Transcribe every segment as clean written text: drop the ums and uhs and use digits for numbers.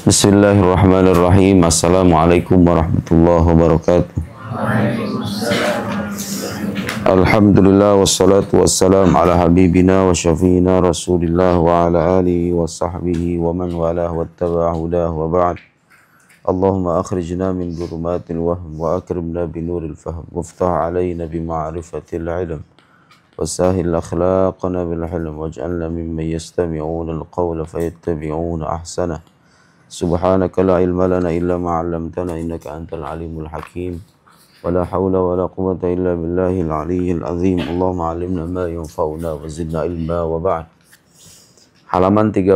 Bismillahirrahmanirrahim. Assalamualaikum warahmatullahi wabarakatuh. Alhamdulillah wassalatu wassalam ala habibina wa syafiina rasulillah wa ala alihi wa sahbihi wa man walah wattaba'a hudah wa ba'd. Allahumma akhrijna min dhulumatil wahm wa akrimna binuril fahm waftah alayna bima'rifatil ilm wasahil akhlaqana bil hilm waj'alna mimman yastami'una al-qawla fayattabi'una ahsanah. Subhanaka la ilma lana illa ma 'allamtana innaka antal alimul hakim. Wala haula wala quwwata illa billahil aliyyil azim. Allahumma 'allimna ma yanfa'una wa zidna ilma wa ba'd. Halaman 13.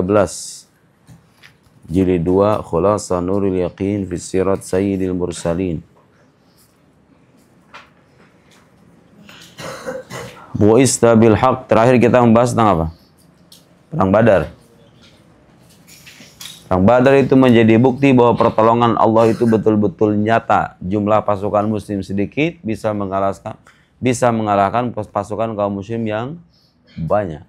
Jilid 2 Khulasa Nurul Yaqin fi Sirat Sayyidil Mursalin. Bu'ista bil haq. Terakhir kita membahas tentang apa? Perang Badar. Perang Badar itu menjadi bukti bahwa pertolongan Allah itu betul-betul nyata. Jumlah pasukan muslim sedikit bisa mengalahkan pasukan kaum muslim yang banyak.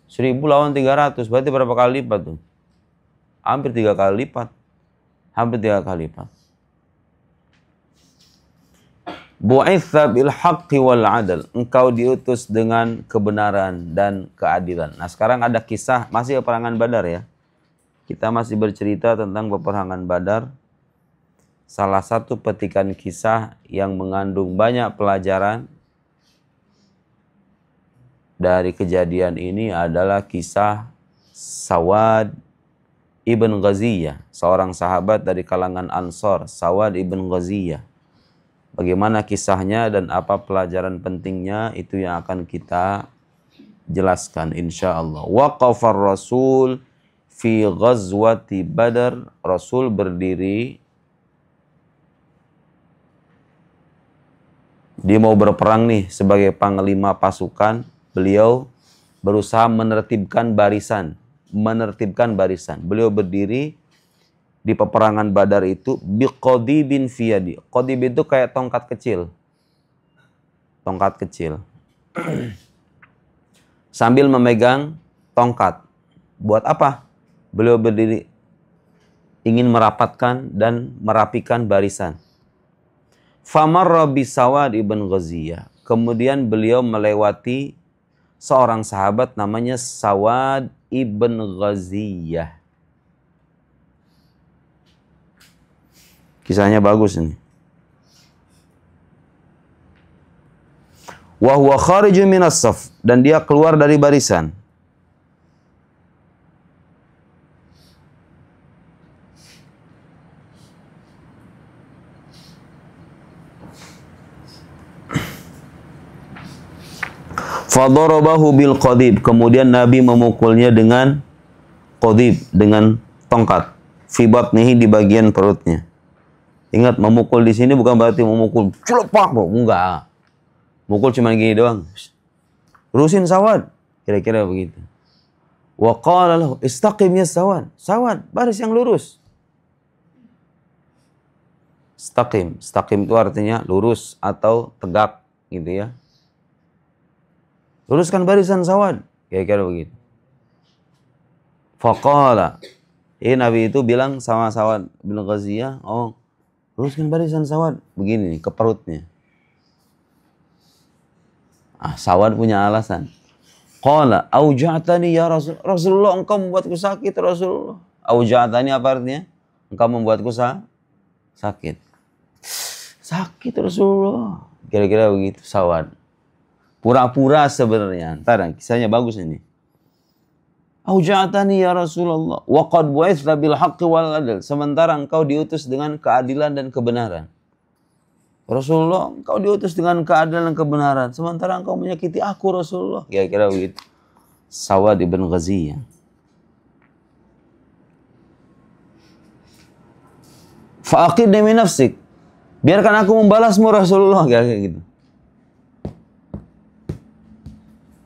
1000 lawan 300, berarti berapa kali lipat tuh? Hampir 3 kali lipat. Hampir 3 kali lipat. Bu'itsa bil haqqi wal 'adl. Engkau diutus dengan kebenaran dan keadilan. Nah, sekarang ada kisah masih peperangan Badar ya. Kita masih bercerita tentang peperangan Badar. Salah satu petikan kisah yang mengandung banyak pelajaran dari kejadian ini adalah kisah Sawad ibn Ghaziyah, seorang sahabat dari kalangan Ansor, Sawad ibn Ghaziyah. Bagaimana kisahnya dan apa pelajaran pentingnya itu yang akan kita jelaskan insyaallah. Waqafar Rasul fi ghazwati Badar. Rasul berdiri, dia mau berperang nih sebagai panglima pasukan. Beliau berusaha menertibkan barisan. Beliau berdiri di peperangan Badar itu biqadibin fiyadi. Qadib itu kayak tongkat kecil. Sambil memegang tongkat. Buat apa? Beliau berdiri ingin merapatkan dan merapikan barisan. Famarra bi Sawad ibn Ghaziyah. Kemudian beliau melewati seorang sahabat namanya Sawad ibn Ghaziyah. Kisahnya bagus ini. Wa huwa kharijun minas saf, dan dia keluar dari barisan. Fadarabahu bil qadib. Kemudian Nabi memukulnya dengan qadib, dengan tongkat. Fi batnihi, di bagian perutnya. Ingat, memukul di sini bukan berarti memukul celepak, enggak. Mukul cuma gini doang. Lurusin Sawad, kira-kira begitu. Wa qala lahu istaqim ya Sawad. Sawad, baris yang lurus. Istaqim. Istaqim itu artinya lurus atau tegak gitu ya. Luruskan barisan Sawad, kira-kira begitu. Faqala, Nabi itu bilang sama Sawad bin Ghaziyah, oh, luruskan barisan Sawad, begini nih, ke perutnya. Sawad punya alasan. Qala, auja'tani ya Rasulullah, engkau membuatku sakit Rasulullah. Auja'tani apa artinya? Engkau membuatku sakit. Sakit Rasulullah, kira-kira begitu Sawad. Pura-pura sebenarnya. Ntar kisahnya bagus ini. Auja'tani ya Rasulullah wa qad bu'itsa bil haqqi wal 'adl. Sementara engkau diutus dengan keadilan dan kebenaran. Rasulullah, engkau diutus dengan keadilan dan kebenaran, sementara engkau menyakiti aku Rasulullah. Kira-kira begitu. Sawad ibn Ghaziyah. Fa'aqidni min nafsik. Biarkan aku membalasmu Rasulullah. Kira-kira gitu.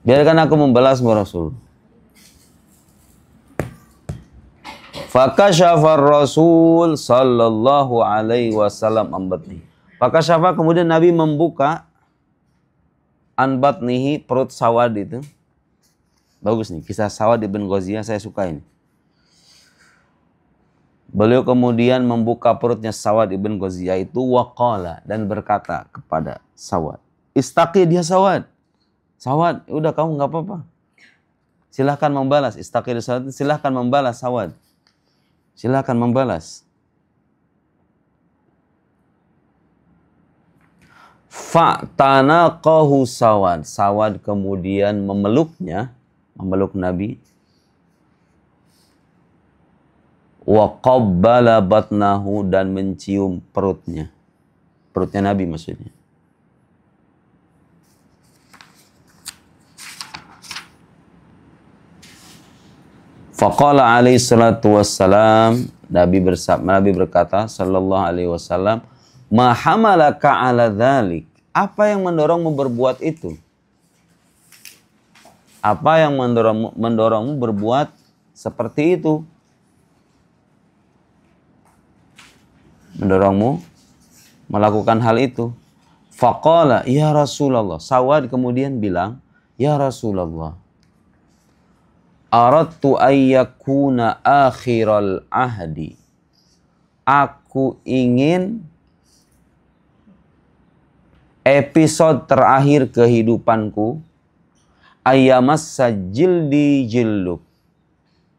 Biarkan aku membalasmu Rasul. Fakashafar Rasul sallallahu alaihi wasallam ambatni. Fakashafa, kemudian Nabi membuka anbatnihi, perut Sawad itu. Bagus nih, kisah Sawad ibn Ghaziyah saya suka ini. Beliau kemudian membuka perutnya Sawad ibn Ghaziyah itu waqala dan berkata kepada Sawad, istaqi dia Sawad. Sawad, udah kamu nggak apa-apa. Silahkan membalas. Istaqi dia Sawad, silahkan membalas Sawad. Silahkan membalas. Fa'tanaqahu Sawad. Sawad kemudian memeluknya, memeluk Nabi. Wa qabbala batnahu dan mencium perutnya. Perutnya Nabi maksudnya. Faqala alaihi salatu wassalam, Nabi berkata sallallahu alaihi wasallam, ma hamalaka ala dzalik? Apa yang mendorongmu berbuat itu? Apa yang mendorongmu berbuat seperti itu? Mendorongmu melakukan hal itu. Faqala, ya Rasulullah. Sawad kemudian bilang, ya Rasulullah, aradtu ayyakuna akhiral ahdi. Aku ingin episode terakhir kehidupanku ayyamassa jildi jilluk.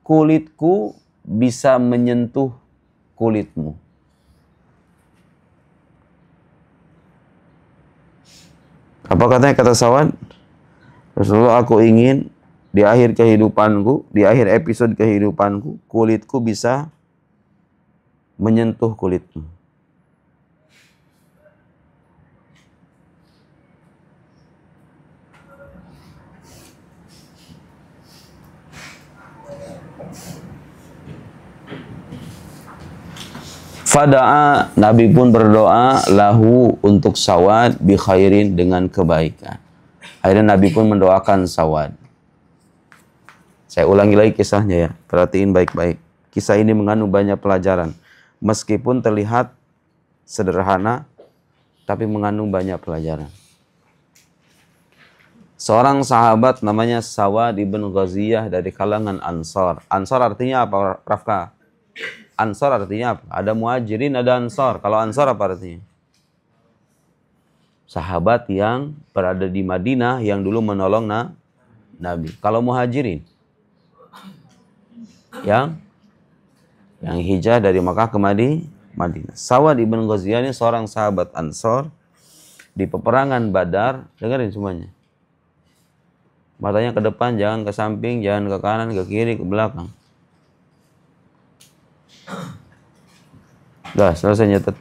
Kulitku bisa menyentuh kulitmu. Apa katanya kata Sawad? Rasulullah, aku ingin di akhir kehidupanku, di akhir episode kehidupanku, kulitku bisa menyentuh kulitmu. Fada'a, Nabi pun berdoa lahu untuk Sawad bi khairin dengan kebaikan. Akhirnya Nabi pun mendoakan Sawad. Saya ulangi lagi kisahnya ya, perhatiin baik-baik. Kisah ini mengandung banyak pelajaran. Meskipun terlihat sederhana, tapi mengandung banyak pelajaran. Seorang sahabat namanya Sawad ibn Ghaziyah dari kalangan Ansar. Ansar artinya apa, Rafka? Ansar artinya apa? Ada muhajirin, ada ansar. Kalau ansar apa artinya? Sahabat yang berada di Madinah yang dulu menolong Nabi. Kalau muhajirin, yang hijrah dari Makkah ke Madinah. Sawad ibn Ghaziyah ini seorang sahabat ansar di peperangan Badar. Dengarin semuanya. Matanya ke depan, jangan ke samping, jangan ke kanan, ke kiri, ke belakang. Dah, selesai nyatet.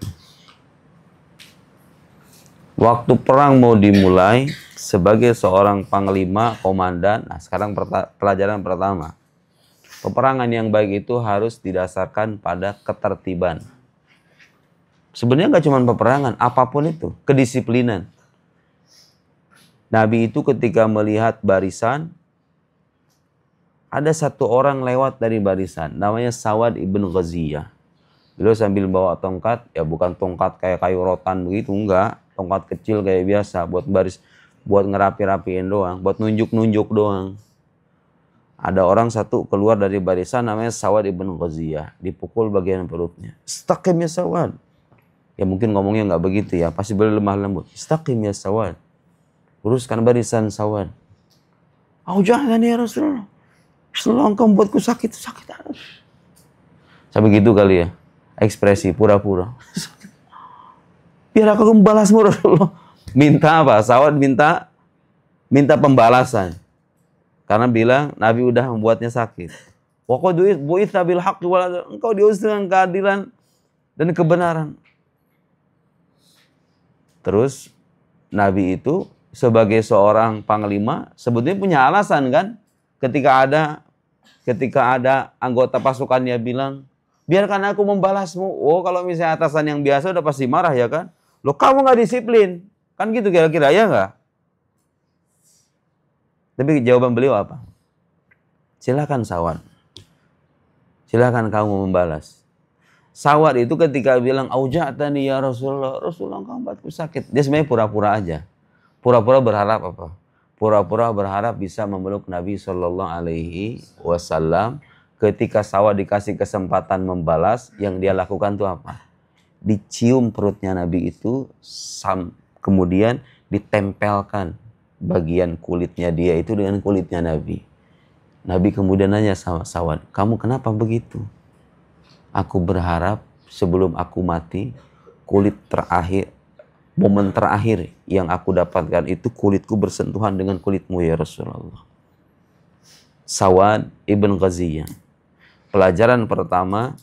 Waktu perang mau dimulai, sebagai seorang panglima, komandan, nah sekarang pelajaran pertama. Peperangan yang baik itu harus didasarkan pada ketertiban. Sebenarnya nggak cuma peperangan, apapun itu, kedisiplinan. Nabi itu ketika melihat barisan, ada satu orang lewat dari barisan, namanya Sawad ibn Ghaziyah. Beliau sambil bawa tongkat, ya bukan tongkat kayak kayu rotan begitu, enggak. Tongkat kecil kayak biasa, buat buat ngerapi-rapiin doang, buat nunjuk-nunjuk doang. Ada orang satu keluar dari barisan namanya Sawad ibn Ghaziyah, dipukul bagian perutnya. Istaqim ya Sawad. Ya mungkin ngomongnya nggak begitu ya, pasti beliau lemah lembut. Istaqim ya Sawad. Luruskan barisan Sawad. Auja'ani ya Rasulullah. Rasulullah, engkau membuatku sakit. Sampai gitu kali ya. Ekspresi pura-pura. Biar aku membalasmu Rasulullah. Minta apa? Sawad minta pembalasan. Karena bilang Nabi udah membuatnya sakit. Wa qad bu'itsa bil haqqi wal, engkau diutus dengan keadilan dan kebenaran. Terus Nabi itu sebagai seorang panglima sebetulnya punya alasan kan? Ketika ada anggota pasukannya bilang, biarkan aku membalasmu. Oh, kalau misalnya atasan yang biasa udah pasti marah ya kan? Loh, kamu nggak disiplin. Kan gitu kira-kira, ya nggak? Tapi jawaban beliau apa? Silakan Sawad. Silakan kamu membalas. Sawad itu ketika bilang, auja'tani ya Rasulullah. Rasulullah, engkau membuatku sakit. Dia sebenarnya pura-pura aja. Pura-pura berharap apa? Pura-pura berharap bisa memeluk Nabi Shallallahu Alaihi Wasallam Ketika Sawad dikasih kesempatan membalas, yang dia lakukan itu apa? Dicium perutnya Nabi itu, kemudian ditempelkan bagian kulitnya dia itu dengan kulitnya Nabi. Nabi kemudian nanya sama Sawad, kamu kenapa begitu? Aku berharap sebelum aku mati, momen terakhir yang aku dapatkan itu kulitku bersentuhan dengan kulitmu ya Rasulullah. Sawad ibn Ghaziyah. Pelajaran pertama,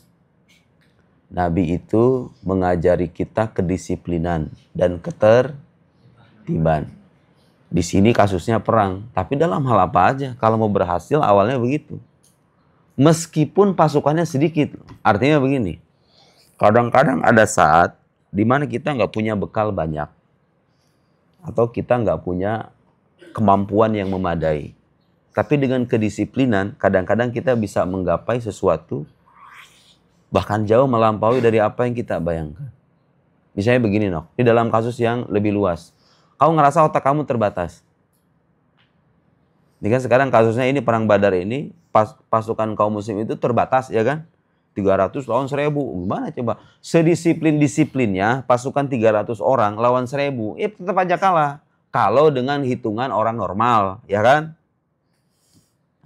Nabi itu mengajari kita kedisiplinan dan ketertiban. Di sini kasusnya perang, tapi dalam hal apa aja, kalau mau berhasil awalnya begitu. Meskipun pasukannya sedikit, artinya begini, kadang-kadang ada saat di mana kita nggak punya bekal banyak, atau kita nggak punya kemampuan yang memadai. Tapi dengan kedisiplinan, kadang-kadang kita bisa menggapai sesuatu, bahkan jauh melampaui dari apa yang kita bayangkan. Misalnya begini, Nok, di dalam kasus yang lebih luas. Kamu ngerasa otak kamu terbatas. Ini kan sekarang kasusnya ini perang Badar ini, pasukan kaum muslim itu terbatas ya kan? 300 lawan 1000. Gimana coba? Sedisiplin-disiplinnya pasukan 300 orang lawan 1000, ya tetap aja kalah. Kalau dengan hitungan orang normal, ya kan?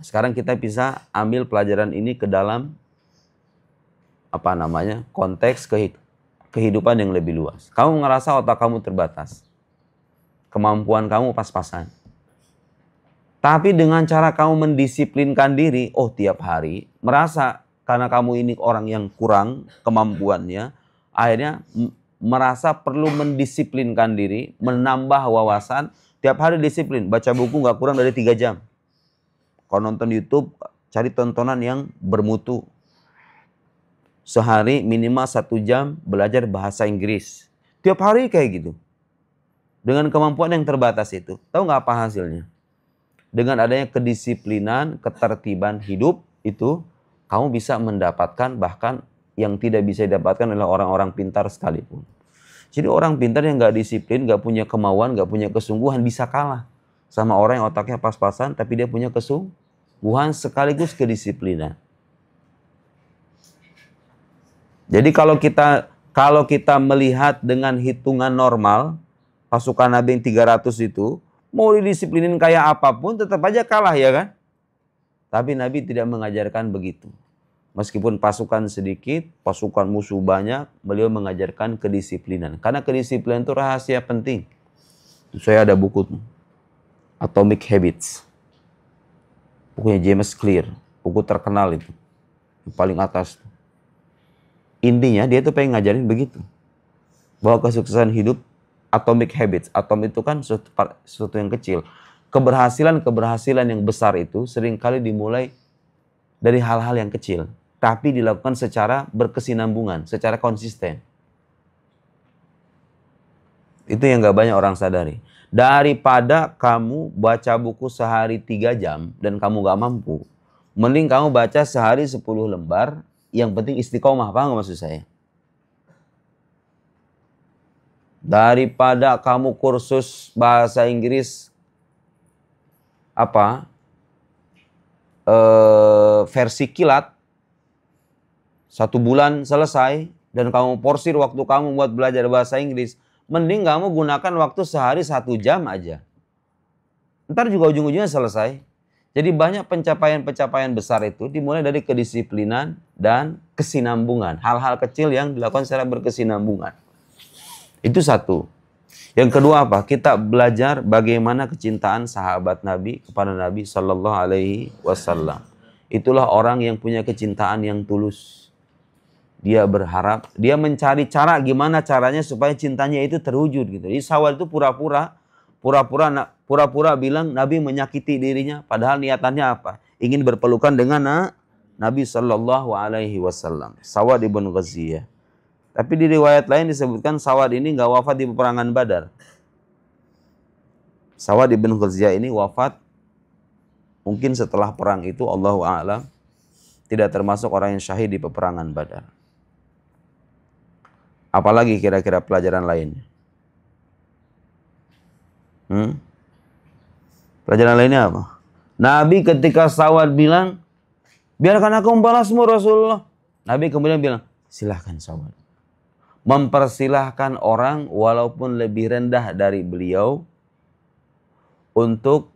Sekarang kita bisa ambil pelajaran ini ke dalam konteks kehidupan yang lebih luas. Kamu ngerasa otak kamu terbatas. Kemampuan kamu pas-pasan. Tapi dengan cara kamu mendisiplinkan diri, tiap hari merasa karena kamu ini orang yang kurang kemampuannya, akhirnya merasa perlu mendisiplinkan diri, menambah wawasan, tiap hari disiplin, baca buku nggak kurang dari 3 jam. Kalau nonton YouTube, cari tontonan yang bermutu. Sehari minimal 1 jam belajar bahasa Inggris. Tiap hari kayak gitu. Dengan kemampuan yang terbatas itu. Tahu nggak apa hasilnya? Dengan adanya kedisiplinan, ketertiban hidup itu, kamu bisa mendapatkan bahkan yang tidak bisa didapatkan oleh orang-orang pintar sekalipun. Jadi orang pintar yang nggak disiplin, nggak punya kemauan, nggak punya kesungguhan bisa kalah sama orang yang otaknya pas-pasan tapi dia punya kesungguhan sekaligus kedisiplinan. Jadi kalau kita melihat dengan hitungan normal, pasukan Nabi yang 300 itu, mau didisiplinin kayak apapun tetap aja kalah ya kan? Tapi Nabi tidak mengajarkan begitu. Meskipun pasukan sedikit, pasukan musuh banyak, beliau mengajarkan kedisiplinan. Karena kedisiplinan itu rahasia penting. Saya ada buku Atomic Habits. Bukunya James Clear. Buku terkenal itu. Yang paling atas. Intinya dia tuh pengen ngajarin begitu. Bahwa kesuksesan hidup atomic habits. Atom itu kan sesuatu yang kecil. Keberhasilan yang besar itu seringkali dimulai dari hal-hal yang kecil. Tapi dilakukan secara berkesinambungan, secara konsisten. Itu yang gak banyak orang sadari. Daripada kamu baca buku sehari 3 jam dan kamu gak mampu, mending kamu baca sehari 10 lembar, yang penting istiqomah. Paham gak maksud saya? Daripada kamu kursus bahasa Inggris versi kilat 1 bulan selesai dan kamu porsir waktu kamu buat belajar bahasa Inggris, mending kamu gunakan waktu sehari 1 jam aja. Ntar juga ujung-ujungnya selesai. Jadi banyak pencapaian-pencapaian besar itu dimulai dari kedisiplinan dan kesinambungan. Hal-hal kecil yang dilakukan secara berkesinambungan. Itu satu. Yang kedua apa? Kita belajar bagaimana kecintaan sahabat Nabi kepada Nabi Sallallahu Alaihi Wasallam. Itulah orang yang punya kecintaan yang tulus. Dia berharap, dia mencari cara gimana caranya supaya cintanya itu terwujud gitu. Jadi Sawad itu pura-pura bilang Nabi menyakiti dirinya, padahal niatannya apa? Ingin berpelukan dengan Nabi Sallallahu Alaihi Wasallam. Sawad ibn Ghaziyah. Tapi di riwayat lain disebutkan Sawad ini nggak wafat di peperangan Badar. Sawad ibn Ghaziyah ini wafat mungkin setelah perang itu, Allahu a'lam, tidak termasuk orang yang syahid di peperangan Badar. Apalagi kira-kira pelajaran lainnya? Pelajaran lainnya apa? Nabi ketika Sawad bilang, Biarkan aku membalasmu Rasulullah. Nabi kemudian bilang, silahkan Sawad. Mempersilahkan orang walaupun lebih rendah dari beliau untuk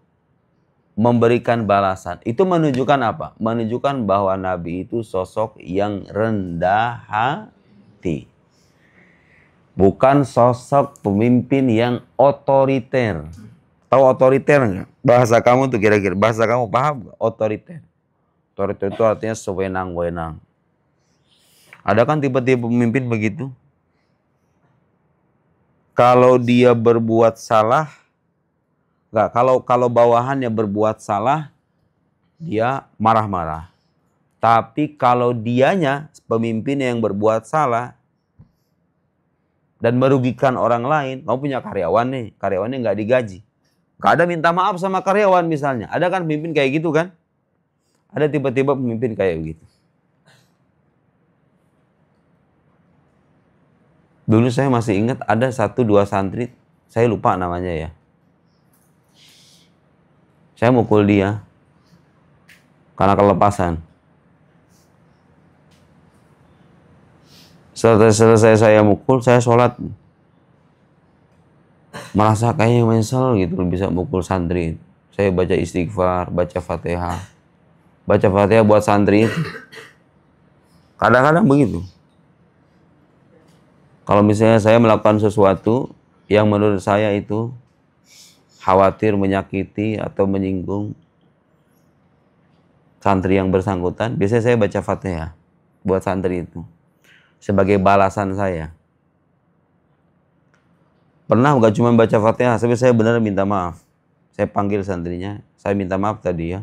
memberikan balasan. Itu menunjukkan apa? Menunjukkan bahwa Nabi itu sosok yang rendah hati. Bukan sosok pemimpin yang otoriter. Tahu otoriter nggak? Bahasa kamu tuh kira-kira, bahasa kamu paham nggak? Otoriter. Otoriter itu artinya sewenang-wenang. Ada kan tipe-tipe pemimpin begitu? Kalau dia berbuat salah, enggak, kalau bawahannya berbuat salah, dia marah-marah. Tapi kalau dianya, pemimpin yang berbuat salah dan merugikan orang lain, kamu punya karyawan nih, karyawannya nggak digaji. Nggak ada minta maaf sama karyawan misalnya. Ada kan pemimpin kayak gitu kan? Ada tipe-tipe pemimpin kayak begitu. Dulu saya masih ingat ada 1-2 santri, saya lupa namanya ya. Saya mukul dia karena kelepasan. Selesai saya mukul, saya sholat. Merasa kayaknya menyesal gitu bisa mukul santri. Saya baca istighfar, baca Fatihah. Baca Fatihah buat santri itu. Kadang-kadang begitu. Kalau misalnya saya melakukan sesuatu yang menurut saya itu khawatir menyakiti atau menyinggung santri yang bersangkutan, biasanya saya baca Fatihah buat santri itu sebagai balasan saya. Pernah gak cuma baca Fatihah, tapi saya benar minta maaf. Saya panggil santrinya, saya minta maaf tadi ya.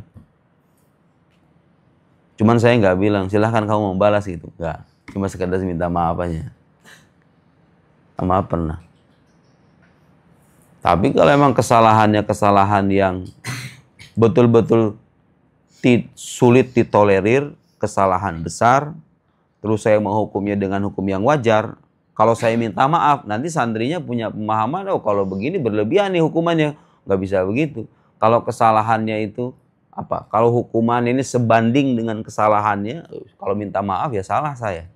Cuman saya nggak bilang silahkan kamu membalas gitu, nggak. Cuma sekedar minta maaf aja. Maaf pernah. Tapi kalau emang kesalahannya kesalahan yang betul-betul sulit ditolerir, kesalahan besar, terus saya menghukumnya dengan hukum yang wajar, kalau saya minta maaf, nanti santrinya punya pemahaman, oh kalau begini berlebihan nih hukumannya, nggak bisa begitu. Kalau kesalahannya itu apa? Kalau hukuman ini sebanding dengan kesalahannya, kalau minta maaf ya salah saya.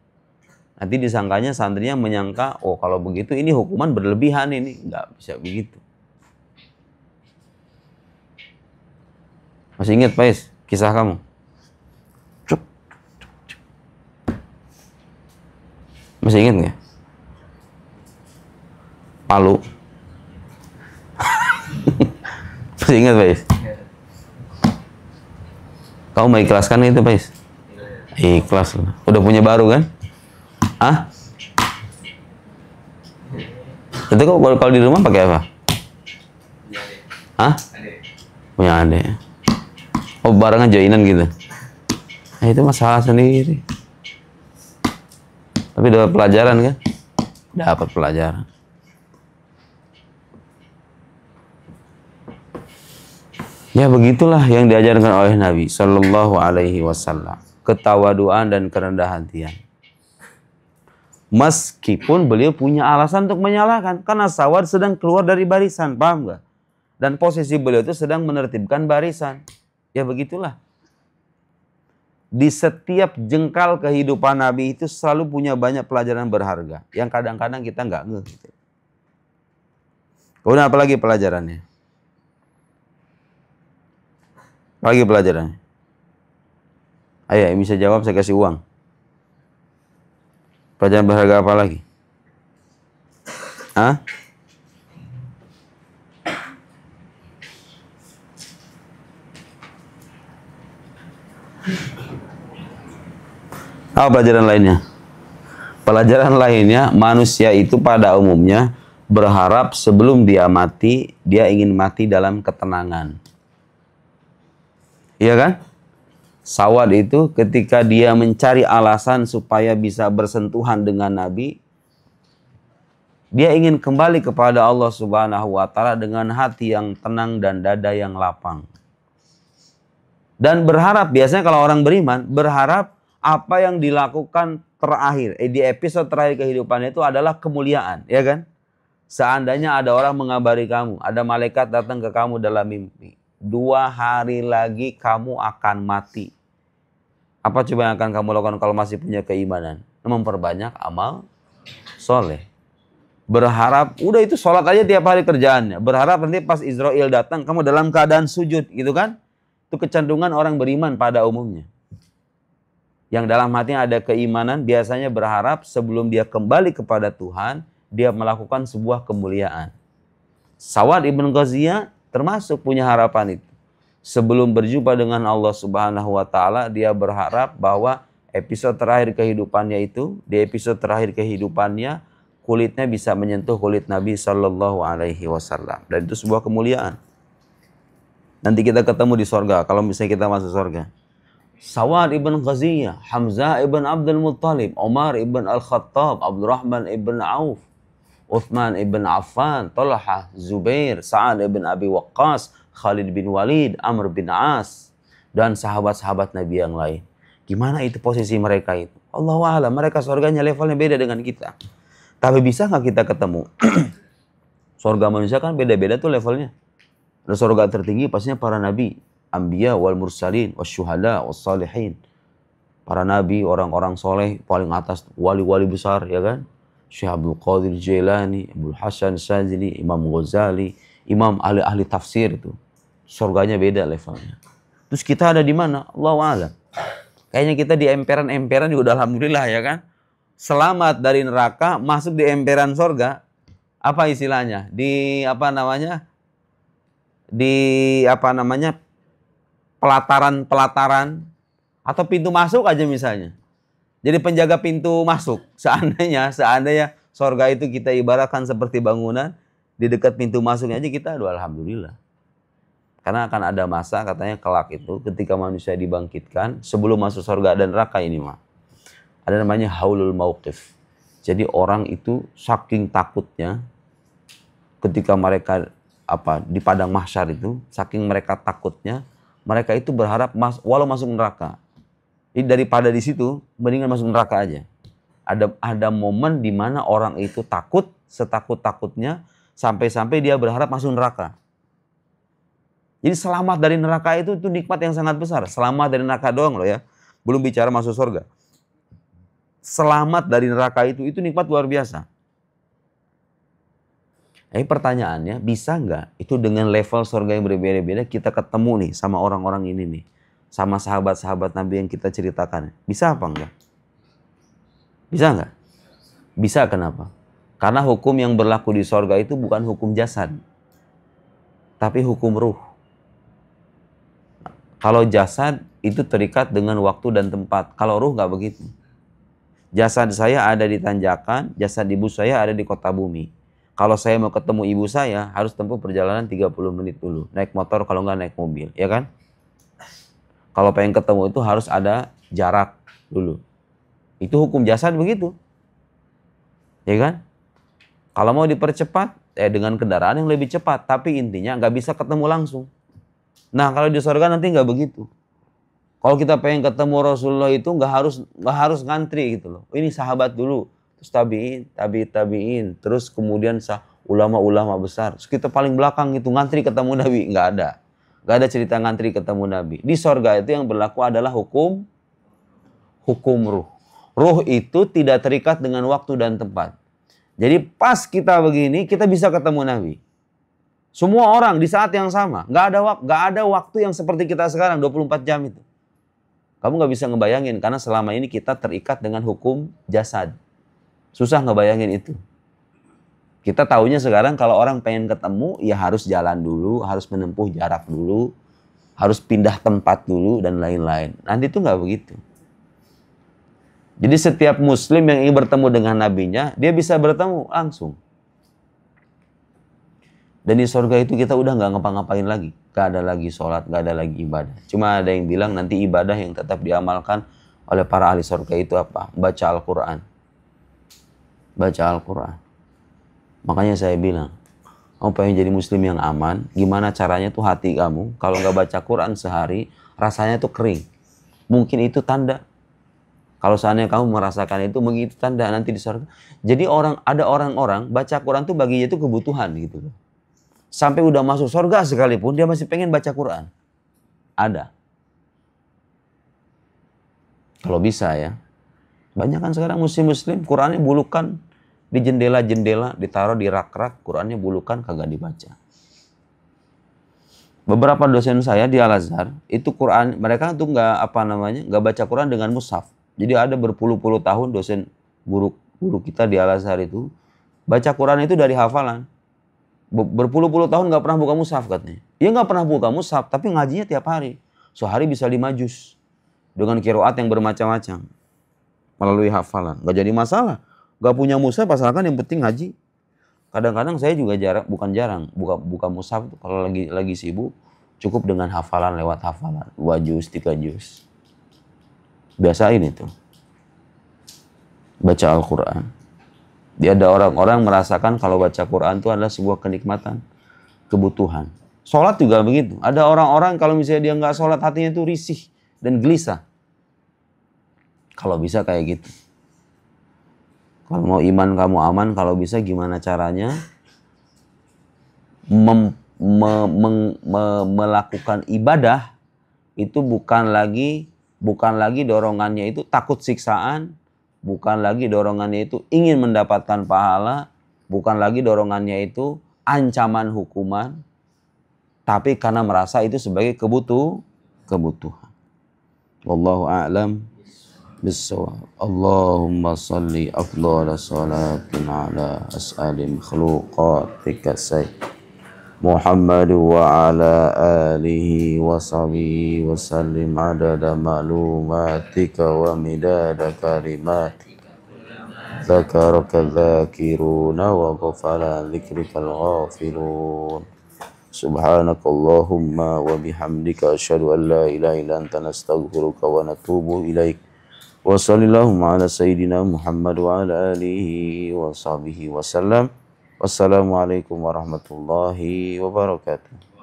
Nanti disangkanya santrinya menyangka, oh kalau begitu ini hukuman berlebihan ini. Nggak bisa begitu. Masih ingat Pais, kisah kamu? Masih ingat nggak? Palu. Masih ingat Pais? Kamu mau ikhlaskan itu Pais? Ikhlas lah. Udah punya baru kan? Ah? Itu kok kalau di rumah pakai apa? Hah? Punya adek. Oh barengan joinan gitu. Nah, itu masalah sendiri. Tapi dapat pelajaran kan? Dapat pelajaran. Ya begitulah yang diajarkan oleh Nabi Sallallahu Alaihi Wasallam. Ketawaduan dan kerendahan hatian. Meskipun beliau punya alasan untuk menyalahkan. Karena Sawad sedang keluar dari barisan. Paham gak? Dan posisi beliau itu sedang menertibkan barisan. Ya begitulah. Di setiap jengkal kehidupan Nabi itu selalu punya banyak pelajaran berharga. Yang kadang-kadang kita nggak ngeh. Gitu. Kemudian apa lagi pelajarannya? Lagi pelajarannya. Ayo yang bisa jawab saya kasih uang. Pelajaran berharga apa lagi? Hah? Apa pelajaran lainnya? Pelajaran lainnya, manusia itu pada umumnya berharap sebelum dia mati, dia ingin mati dalam ketenangan. Iya kan? Sawad itu ketika dia mencari alasan supaya bisa bersentuhan dengan Nabi, dia ingin kembali kepada Allah Subhanahu wa Ta'ala dengan hati yang tenang dan dada yang lapang. Dan berharap, biasanya kalau orang beriman, berharap apa yang dilakukan terakhir, di episode terakhir kehidupan itu adalah kemuliaan, ya kan? Seandainya ada orang mengabari kamu, ada malaikat datang ke kamu dalam mimpi, 2 hari lagi kamu akan mati. Apa coba yang akan kamu lakukan kalau masih punya keimanan? Memperbanyak amal soleh. Berharap, udah itu sholat aja tiap hari kerjaannya. Berharap nanti pas Israel datang, kamu dalam keadaan sujud, gitu kan? Itu kecenderungan orang beriman pada umumnya. Yang dalam hatinya ada keimanan, biasanya berharap sebelum dia kembali kepada Tuhan, dia melakukan sebuah kemuliaan. Sawad ibn Ghaziyah termasuk punya harapan itu. Sebelum berjumpa dengan Allah Subhanahu wa Ta'ala, dia berharap bahwa episode terakhir kehidupannya itu, di episode terakhir kehidupannya, kulitnya bisa menyentuh kulit Nabi Sallallahu Alaihi Wasallam. Dan itu sebuah kemuliaan. Nanti kita ketemu di sorga, kalau misalnya kita masuk sorga. Sawad ibn Ghaziyah, Hamzah ibn Abdul Muttalib, Umar ibn Al-Khattab, Abdurrahman ibn Auf, Uthman ibn Affan, Talha, Zubair, Sa'ad ibn Abi Waqqas, Khalid bin Walid, Amr bin As, dan sahabat-sahabat Nabi yang lain. Gimana itu posisi mereka itu? Allahu a'lam, mereka surganya levelnya beda dengan kita. Tapi bisa nggak kita ketemu? Surga manusia kan beda-beda tuh levelnya. Ada surga tertinggi pastinya para nabi, anbiya wal mursalin, wasyuhada, wassalihin. Para nabi, orang-orang soleh paling atas, wali-wali besar, ya kan? Syekh Abdul Qadir Jailani, Abdul Hasan Sazili, Imam Ghazali, imam ahli-ahli tafsir itu. Surganya beda levelnya. Terus kita ada di mana? Allahu a'lam. Kayaknya kita di emperan-emperan juga udah alhamdulillah, ya kan? Selamat dari neraka, masuk di emperan surga. Apa istilahnya? Di apa namanya? Pelataran atau pintu masuk aja misalnya. Jadi penjaga pintu masuk. Seandainya surga itu kita ibaratkan seperti bangunan, di dekat pintu masuknya aja kita aduh alhamdulillah. Karena akan ada masa katanya kelak itu ketika manusia dibangkitkan sebelum masuk surga dan neraka ini mah. Ada namanya haulul mauqif. Jadi orang itu saking takutnya ketika mereka di padang mahsyar itu, saking mereka takutnya, mereka itu berharap walau masuk neraka. Jadi daripada di situ, mendingan masuk neraka aja. Ada momen di mana orang itu takut, setakut-takutnya, sampai-sampai dia berharap masuk neraka. Jadi selamat dari neraka itu nikmat yang sangat besar. Selamat dari neraka doang loh ya. Belum bicara masuk surga. Selamat dari neraka itu nikmat luar biasa. Pertanyaannya, bisa nggak itu dengan level surga yang berbeda-beda kita ketemu nih sama orang-orang ini nih. Sama sahabat-sahabat Nabi yang kita ceritakan. Bisa apa enggak? Bisa nggak? Bisa, kenapa? Karena hukum yang berlaku di surga itu bukan hukum jasad. Tapi hukum ruh. Kalau jasad itu terikat dengan waktu dan tempat. Kalau ruh nggak begitu. Jasad saya ada di tanjakan, jasad ibu saya ada di kota bumi. Kalau saya mau ketemu ibu saya, harus tempuh perjalanan 30 menit dulu. Naik motor, kalau nggak naik mobil, ya kan? Kalau pengen ketemu itu harus ada jarak dulu. Itu hukum jasad begitu. Ya kan? Kalau mau dipercepat, dengan kendaraan yang lebih cepat. Tapi intinya nggak bisa ketemu langsung. Nah, kalau di surga nanti nggak begitu. Kalau kita pengen ketemu Rasulullah itu nggak harus ngantri gitu loh. Ini sahabat dulu, terus tabiin, terus kemudian ulama-ulama besar. Terus kita paling belakang itu ngantri ketemu Nabi, nggak ada cerita ngantri ketemu Nabi. Di sorga itu yang berlaku adalah hukum ruh. Ruh itu tidak terikat dengan waktu dan tempat. Jadi pas kita begini kita bisa ketemu Nabi. Semua orang di saat yang sama, nggak ada waktu yang seperti kita sekarang 24 jam itu. Kamu nggak bisa ngebayangin karena selama ini kita terikat dengan hukum jasad. Susah ngebayangin itu. Kita taunya sekarang kalau orang pengen ketemu ya harus jalan dulu, harus menempuh jarak dulu, harus pindah tempat dulu dan lain-lain. Nanti itu nggak begitu. Jadi setiap muslim yang ingin bertemu dengan nabinya, dia bisa bertemu langsung. Dan di surga itu kita udah nggak ngapa-ngapain lagi. Gak ada lagi sholat, gak ada lagi ibadah. Cuma ada yang bilang nanti ibadah yang tetap diamalkan oleh para ahli surga itu apa? Baca Al-Quran. Baca Al-Quran. Makanya saya bilang, kamu pengen jadi muslim yang aman, gimana caranya tuh hati kamu, kalau nggak baca Quran sehari, rasanya tuh kering. Mungkin itu tanda. Kalau seandainya kamu merasakan itu, mungkin itu tanda nanti di surga. Jadi ada orang-orang baca Quran tuh baginya itu kebutuhan gitu loh. Sampai udah masuk surga sekalipun dia masih pengen baca Quran. Ada. Kalau bisa ya. Banyak kan sekarang muslim-muslim, Qurannya bulukan di jendela-jendela, ditaruh di rak-rak, Qurannya bulukan, kagak dibaca. Beberapa dosen saya di Al-Azhar, itu Quran, mereka tuh nggak baca Quran dengan mushaf. Jadi ada berpuluh-puluh tahun dosen guru kita di Al-Azhar itu, baca Quran itu dari hafalan. Berpuluh-puluh tahun nggak pernah buka mushaf katanya. Dia nggak pernah buka mushaf, tapi ngajinya tiap hari. Sehari bisa 5 juz. Dengan qiraat yang bermacam-macam. Melalui hafalan. Nggak jadi masalah. Nggak punya mushaf, asalkan yang penting ngaji. Kadang-kadang saya juga bukan jarang. Buka mushaf kalau lagi sibuk. Cukup dengan hafalan, lewat hafalan. 2 juz, 3 juz. Biasain itu. Baca Al-Quran. Dia ada orang-orang merasakan kalau baca Quran itu adalah sebuah kenikmatan. Kebutuhan. Sholat juga begitu. Ada orang-orang kalau misalnya dia nggak sholat, hatinya itu risih dan gelisah. Kalau bisa kayak gitu. Kalau mau iman kamu aman, kalau bisa gimana caranya melakukan ibadah itu bukan lagi dorongannya itu takut siksaan, bukan lagi dorongannya itu ingin mendapatkan pahala, bukan lagi dorongannya itu ancaman hukuman, tapi karena merasa itu sebagai kebutuhan. Wallahu a'lam bissawab. Allahumma salli afdhala salatin ala as'ali makhluqatika sayyid Muhammad wa ala alihi wa sahbihi wa sallim adada ma'lumatika wa midada kalimatika dzakaraka dzakiruna wa ghafala dzikrikal ghafilun. Subhanakallahumma wa bihamdika asyhadu an la ilaha illa anta nastaghfiruka wa natubu ilaik. Wa sallallahu ala sayyidina Muhammad wa ala alihi wa sahbihi wa sallam. Wassalamualaikum warahmatullahi wabarakatuh.